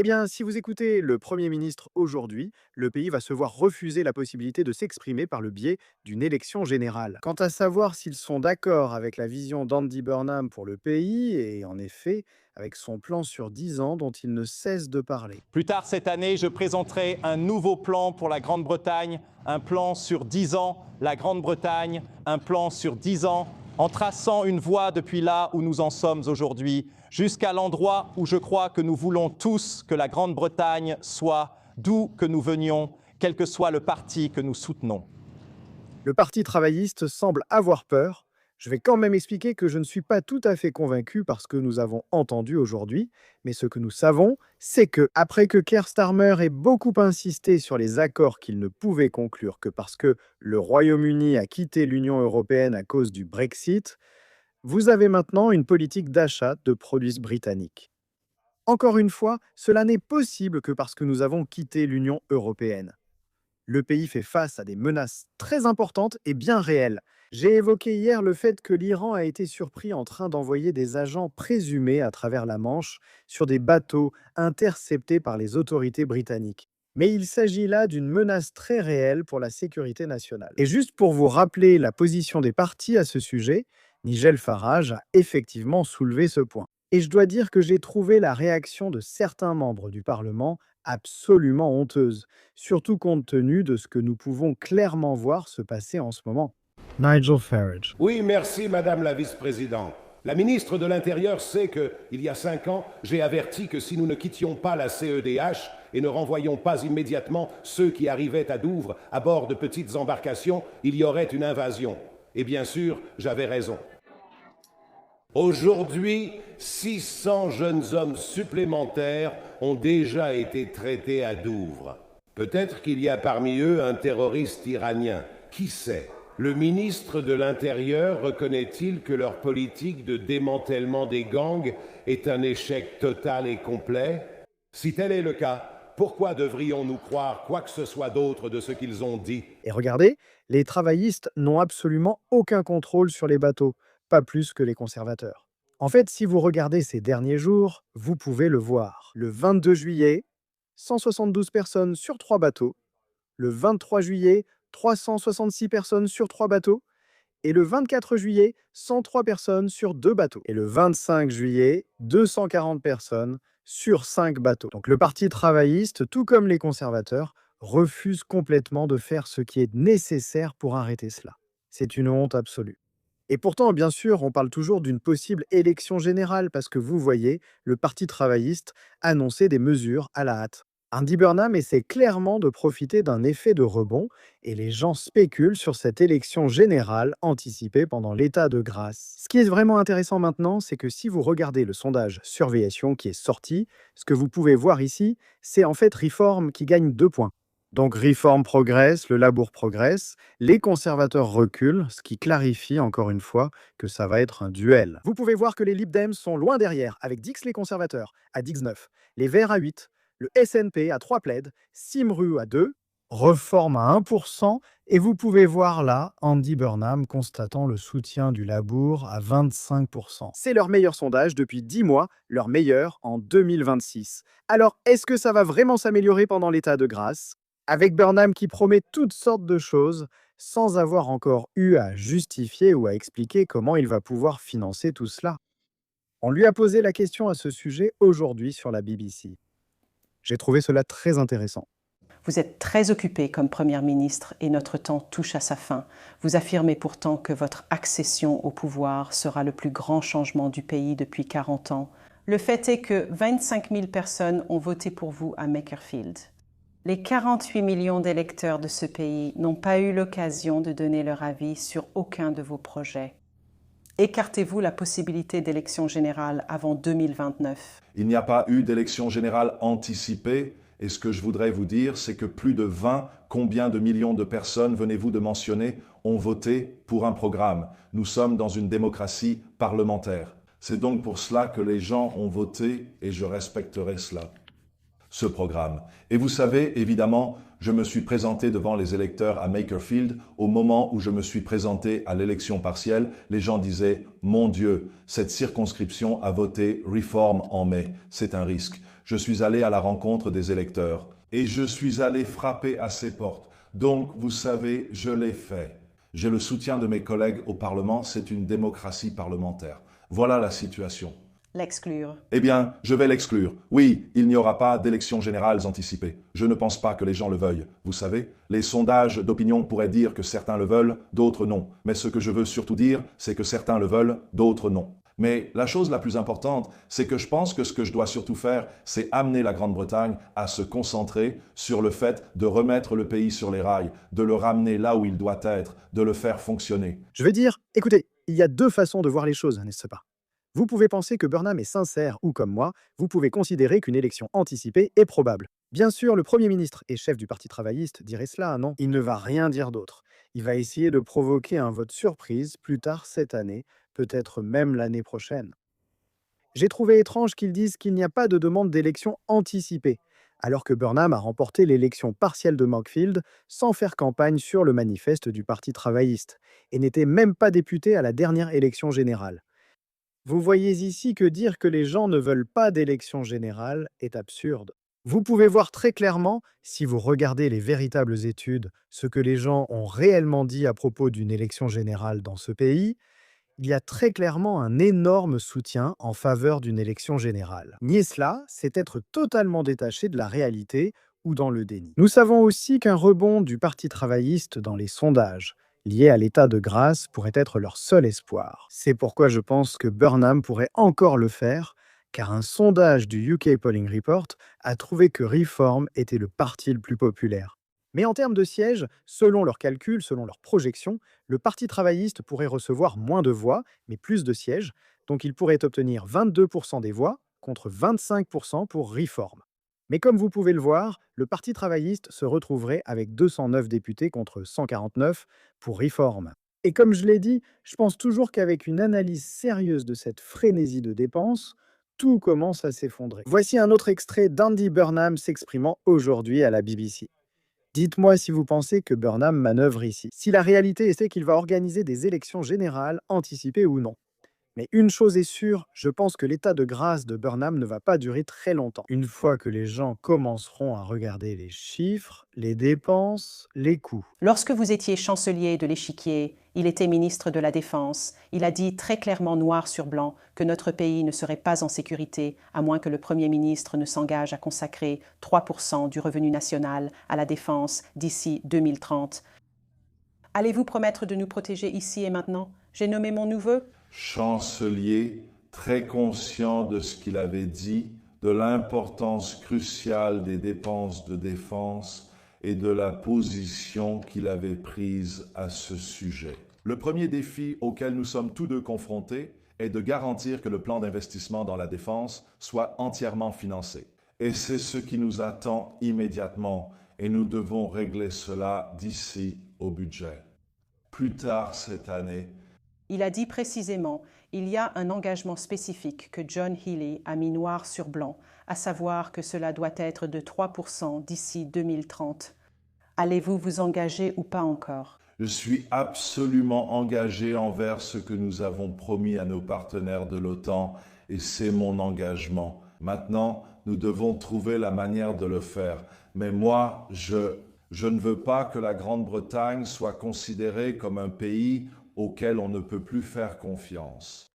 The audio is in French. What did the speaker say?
Eh bien, si vous écoutez le Premier ministre aujourd'hui, le pays va se voir refuser la possibilité de s'exprimer par le biais d'une élection générale. Quant à savoir s'ils sont d'accord avec la vision d'Andy Burnham pour le pays, et en effet, avec son plan sur 10 ans dont il ne cesse de parler. Plus tard cette année, je présenterai un nouveau plan pour la Grande-Bretagne, un plan sur 10 ans, la Grande-Bretagne, un plan sur 10 ans, en traçant une voie depuis là où nous en sommes aujourd'hui, jusqu'à l'endroit où je crois que nous voulons tous que la Grande-Bretagne soit, d'où que nous venions, quel que soit le parti que nous soutenons. Le Parti travailliste semble avoir peur. Je vais quand même expliquer que je ne suis pas tout à fait convaincu par ce que nous avons entendu aujourd'hui, mais ce que nous savons, c'est que, après que Keir Starmer ait beaucoup insisté sur les accords qu'il ne pouvait conclure que parce que le Royaume-Uni a quitté l'Union européenne à cause du Brexit, vous avez maintenant une politique d'achat de produits britanniques. Encore une fois, cela n'est possible que parce que nous avons quitté l'Union européenne. Le pays fait face à des menaces très importantes et bien réelles. J'ai évoqué hier le fait que l'Iran a été surpris en train d'envoyer des agents présumés à travers la Manche sur des bateaux interceptés par les autorités britanniques. Mais il s'agit là d'une menace très réelle pour la sécurité nationale. Et juste pour vous rappeler la position des partis à ce sujet, Nigel Farage a effectivement soulevé ce point. Et je dois dire que j'ai trouvé la réaction de certains membres du Parlement absolument honteuse, surtout compte tenu de ce que nous pouvons clairement voir se passer en ce moment. Nigel Farage. Oui, merci, Madame la vice-présidente. La ministre de l'Intérieur sait que, il y a 5 ans, j'ai averti que si nous ne quittions pas la CEDH et ne renvoyions pas immédiatement ceux qui arrivaient à Douvres à bord de petites embarcations, il y aurait une invasion. Et bien sûr, j'avais raison. Aujourd'hui, 600 jeunes hommes supplémentaires ont déjà été traités à Douvres. Peut-être qu'il y a parmi eux un terroriste iranien. Qui sait ? Le ministre de l'Intérieur reconnaît-il que leur politique de démantèlement des gangs est un échec total et complet ? Si tel est le cas, pourquoi devrions-nous croire quoi que ce soit d'autre de ce qu'ils ont dit ? Et regardez, les travaillistes n'ont absolument aucun contrôle sur les bateaux, pas plus que les conservateurs. En fait, si vous regardez ces derniers jours, vous pouvez le voir. Le 22 juillet, 172 personnes sur 3 bateaux. Le 23 juillet, 366 personnes sur 3 bateaux. Et le 24 juillet, 103 personnes sur 2 bateaux. Et le 25 juillet, 240 personnes sur 5 bateaux. Donc le Parti travailliste, tout comme les conservateurs, refuse complètement de faire ce qui est nécessaire pour arrêter cela. C'est une honte absolue. Et pourtant, bien sûr, on parle toujours d'une possible élection générale parce que vous voyez, le Parti travailliste annonçait des mesures à la hâte. Andy Burnham essaie clairement de profiter d'un effet de rebond et les gens spéculent sur cette élection générale anticipée pendant l'état de grâce. Ce qui est vraiment intéressant maintenant, c'est que si vous regardez le sondage Surveillation qui est sorti, ce que vous pouvez voir ici, c'est en fait Reform qui gagne 2 points. Donc Reform progresse, le Labour progresse, les conservateurs reculent, ce qui clarifie encore une fois que ça va être un duel. Vous pouvez voir que les Lib Dems sont loin derrière, avec Dix les conservateurs à 19, les Verts à 8, le SNP à 3 plaids, Simru à 2, Reform à 1%, et vous pouvez voir là Andy Burnham constatant le soutien du Labour à 25%. C'est leur meilleur sondage depuis 10 mois, leur meilleur en 2026. Alors, est-ce que ça va vraiment s'améliorer pendant l'état de grâce ? Avec Burnham qui promet toutes sortes de choses, sans avoir encore eu à justifier ou à expliquer comment il va pouvoir financer tout cela. On lui a posé la question à ce sujet aujourd'hui sur la BBC. J'ai trouvé cela très intéressant. Vous êtes très occupé comme Première ministre et notre temps touche à sa fin. Vous affirmez pourtant que votre accession au pouvoir sera le plus grand changement du pays depuis 40 ans. Le fait est que 25 000 personnes ont voté pour vous à Makerfield. Les 48 millions d'électeurs de ce pays n'ont pas eu l'occasion de donner leur avis sur aucun de vos projets. Écartez-vous la possibilité d'élection générale avant 2029. Il n'y a pas eu d'élection générale anticipée. Et ce que je voudrais vous dire, c'est que plus de 20, combien de millions de personnes, venez-vous de mentionner, ont voté pour un programme. Nous sommes dans une démocratie parlementaire. C'est donc pour cela que les gens ont voté et je respecterai cela. Ce programme. Et vous savez, évidemment, je me suis présenté devant les électeurs à Makerfield. Au moment où je me suis présenté à l'élection partielle, les gens disaient « Mon Dieu, cette circonscription a voté Reform en mai. C'est un risque. » Je suis allé à la rencontre des électeurs et je suis allé frapper à ces portes. Donc, vous savez, je l'ai fait. J'ai le soutien de mes collègues au Parlement, c'est une démocratie parlementaire. Voilà la situation. L'exclure. Eh bien, je vais l'exclure. Oui, il n'y aura pas d'élections générales anticipées. Je ne pense pas que les gens le veuillent. Vous savez, les sondages d'opinion pourraient dire que certains le veulent, d'autres non. Mais ce que je veux surtout dire, c'est que certains le veulent, d'autres non. Mais la chose la plus importante, c'est que je pense que ce que je dois surtout faire, c'est amener la Grande-Bretagne à se concentrer sur le fait de remettre le pays sur les rails, de le ramener là où il doit être, de le faire fonctionner. Je veux dire, écoutez, il y a deux façons de voir les choses, n'est-ce pas? Vous pouvez penser que Burnham est sincère ou comme moi, vous pouvez considérer qu'une élection anticipée est probable. Bien sûr, le Premier ministre et chef du Parti travailliste dirait cela, non? Il ne va rien dire d'autre. Il va essayer de provoquer un vote surprise plus tard cette année, peut-être même l'année prochaine. J'ai trouvé étrange qu'ils disent qu'il n'y a pas de demande d'élection anticipée, alors que Burnham a remporté l'élection partielle de Monkfield sans faire campagne sur le manifeste du Parti travailliste, et n'était même pas député à la dernière élection générale. Vous voyez ici que dire que les gens ne veulent pas d'élection générale est absurde. Vous pouvez voir très clairement, si vous regardez les véritables études, ce que les gens ont réellement dit à propos d'une élection générale dans ce pays. Il y a très clairement un énorme soutien en faveur d'une élection générale. Nier cela, c'est être totalement détaché de la réalité ou dans le déni. Nous savons aussi qu'un rebond du Parti travailliste dans les sondages, lié à l'état de grâce, pourrait être leur seul espoir. C'est pourquoi je pense que Burnham pourrait encore le faire, car un sondage du UK Polling Report a trouvé que Reform était le parti le plus populaire. Mais en termes de sièges, selon leurs calculs, selon leurs projections, le Parti travailliste pourrait recevoir moins de voix, mais plus de sièges, donc il pourrait obtenir 22% des voix contre 25% pour Reform. Mais comme vous pouvez le voir, le Parti travailliste se retrouverait avec 209 députés contre 149 pour Reform. Et comme je l'ai dit, je pense toujours qu'avec une analyse sérieuse de cette frénésie de dépenses, tout commence à s'effondrer. Voici un autre extrait d'Andy Burnham s'exprimant aujourd'hui à la BBC. Dites-moi si vous pensez que Burnham manœuvre ici. Si la réalité est qu'il va organiser des élections générales anticipées ou non. Mais une chose est sûre, je pense que l'état de grâce de Burnham ne va pas durer très longtemps. Une fois que les gens commenceront à regarder les chiffres, les dépenses, les coûts. Lorsque vous étiez chancelier de l'Échiquier, il était ministre de la Défense. Il a dit très clairement noir sur blanc que notre pays ne serait pas en sécurité à moins que le Premier ministre ne s'engage à consacrer 3% du revenu national à la défense d'ici 2030. Allez-vous promettre de nous protéger ici et maintenant? J'ai nommé mon neveu. Chancelier, très conscient de ce qu'il avait dit, de l'importance cruciale des dépenses de défense et de la position qu'il avait prise à ce sujet. Le premier défi auquel nous sommes tous deux confrontés est de garantir que le plan d'investissement dans la défense soit entièrement financé. Et c'est ce qui nous attend immédiatement et nous devons régler cela d'ici au budget. Plus tard cette année, Il a dit précisément, il y a un engagement spécifique que John Healey a mis noir sur blanc, à savoir que cela doit être de 3% d'ici 2030. Allez-vous vous engager ou pas encore? je suis absolument engagé envers ce que nous avons promis à nos partenaires de l'OTAN et c'est mon engagement. Maintenant, nous devons trouver la manière de le faire. Mais moi, je ne veux pas que la Grande-Bretagne soit considérée comme un pays auquel on ne peut plus faire confiance.